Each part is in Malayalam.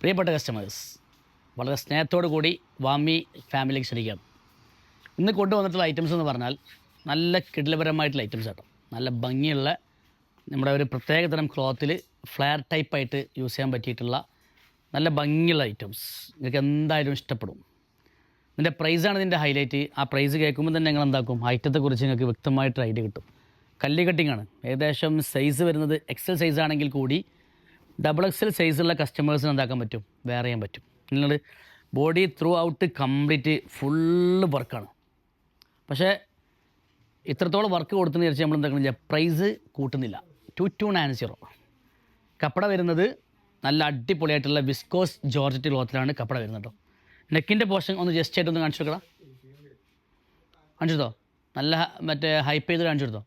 പ്രിയപ്പെട്ട കസ്റ്റമേഴ്സ്, വളരെ സ്നേഹത്തോടു കൂടി വാമി ഫാമിലിക്ക് ക്ഷണിക്കാം. ഇന്ന് കൊണ്ടുവന്നിട്ടുള്ള ഐറ്റംസ് എന്ന് പറഞ്ഞാൽ നല്ല കിടിലപരമായിട്ടുള്ള ഐറ്റംസ് ആട്ടോ. നല്ല ഭംഗിയുള്ള നമ്മുടെ ഒരു പ്രത്യേകതരം ക്ലോത്തിൽ ഫ്ലെയർ ടൈപ്പായിട്ട് യൂസ് ചെയ്യാൻ പറ്റിയിട്ടുള്ള നല്ല ഭംഗിയുള്ള ഐറ്റംസ് നിങ്ങൾക്ക് എന്തായാലും ഇഷ്ടപ്പെടും. ഇതിൻ്റെ പ്രൈസാണ് ഇതിൻ്റെ ഹൈലൈറ്റ്. ആ പ്രൈസ് കേൾക്കുമ്പോൾ തന്നെ നിങ്ങൾ എന്താക്കും, ഐറ്റത്തെക്കുറിച്ച് നിങ്ങൾക്ക് വ്യക്തമായിട്ട് ഐഡിയ കിട്ടും. കല്ലി കട്ടിങ്ങാണ്. ഏകദേശം സൈസ് വരുന്നത് എക്സൽ സൈസ് ആണെങ്കിൽ കൂടി ഡബിൾ എക്സൽ സൈസുള്ള കസ്റ്റമേഴ്സിന് എന്താക്കാൻ പറ്റും, വെയർ ചെയ്യാൻ പറ്റും. നിങ്ങൾ body through out complete full വർക്കാണ്. പക്ഷേ ഇത്രത്തോളം വർക്ക് കൊടുത്തെന്ന് വിചാരിച്ച് നമ്മൾ എന്താക്കുന്നില്ല, പ്രൈസ് കൂട്ടുന്നില്ല. 2290. കപ്പട വരുന്നത് നല്ല അടിപൊളിയായിട്ടുള്ള വിസ്കോസ് ജോർജറ്റ് ക്ലോത്തിലാണ് കപ്പട വരുന്നത് കേട്ടോ. നെക്കിൻ്റെ പോർഷൻ ഒന്ന് ജസ്റ്റ് ആയിട്ടൊന്ന് കാണിച്ചു കൊടുക്കണം. കാണിച്ചെടുത്തോ, നല്ല മറ്റേ ഹൈപ്പ് ചെയ്ത് കാണിച്ചെടുത്തോ.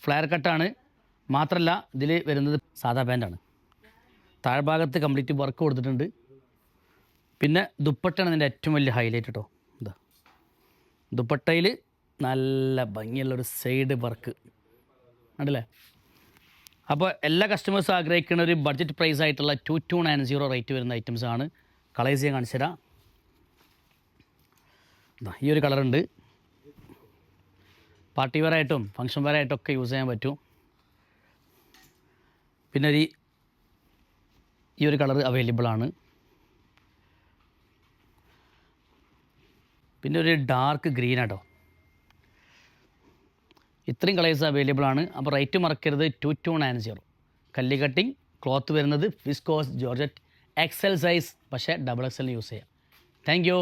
ഫ്ലെയർ കട്ടാണ്. മാത്രമല്ല ഇതിൽ വരുന്നത് സാധാ പാൻറ്റാണ്. താഴ്ഭാഗത്ത് കംപ്ലീറ്റ് വർക്ക് കൊടുത്തിട്ടുണ്ട്. പിന്നെ ദുപ്പട്ടയാണ് ഇതിൻ്റെ ഏറ്റവും വലിയ ഹൈലൈറ്റ് കേട്ടോ. ഇതാ ദുപ്പട്ടയിൽ നല്ല ഭംഗിയുള്ളൊരു സൈഡ് വർക്ക് ഉണ്ടല്ലേ. അപ്പോൾ എല്ലാ കസ്റ്റമേഴ്സും ആഗ്രഹിക്കുന്ന ഒരു ബഡ്ജറ്റ് പ്രൈസ് ആയിട്ടുള്ള 2290 റേറ്റ് വരുന്ന ഐറ്റംസ് ആണ്. കളേഴ്സ് ഞാൻ കാണിച്ചു തരാം. ഈ ഒരു കളറുണ്ട്. പാർട്ടി വെയർ ആയിട്ടും ഫങ്ഷൻ വെയർ ആയിട്ടൊക്കെ യൂസ് ചെയ്യാൻ പറ്റും. പിന്നെ ഈ ഒരു കളർ അവൈലബിൾ ആണ്. പിന്നെ ഒരു ഡാർക്ക് ഗ്രീൻ ആട്ടോ. ഇത്രയും കളേഴ്സ് അവൈലബിൾ ആണ്. അപ്പോൾ റേറ്റ് മറക്കരുത്, 2290. കല്ലി കട്ടിങ് ക്ലോത്ത് വരുന്നത് വിസ്കോസ് ജോർജറ്റ് എക്സൽ സൈസ്, പക്ഷേ ഡബിൾ എക്സലിന് യൂസ് ചെയ്യാം. Thank you.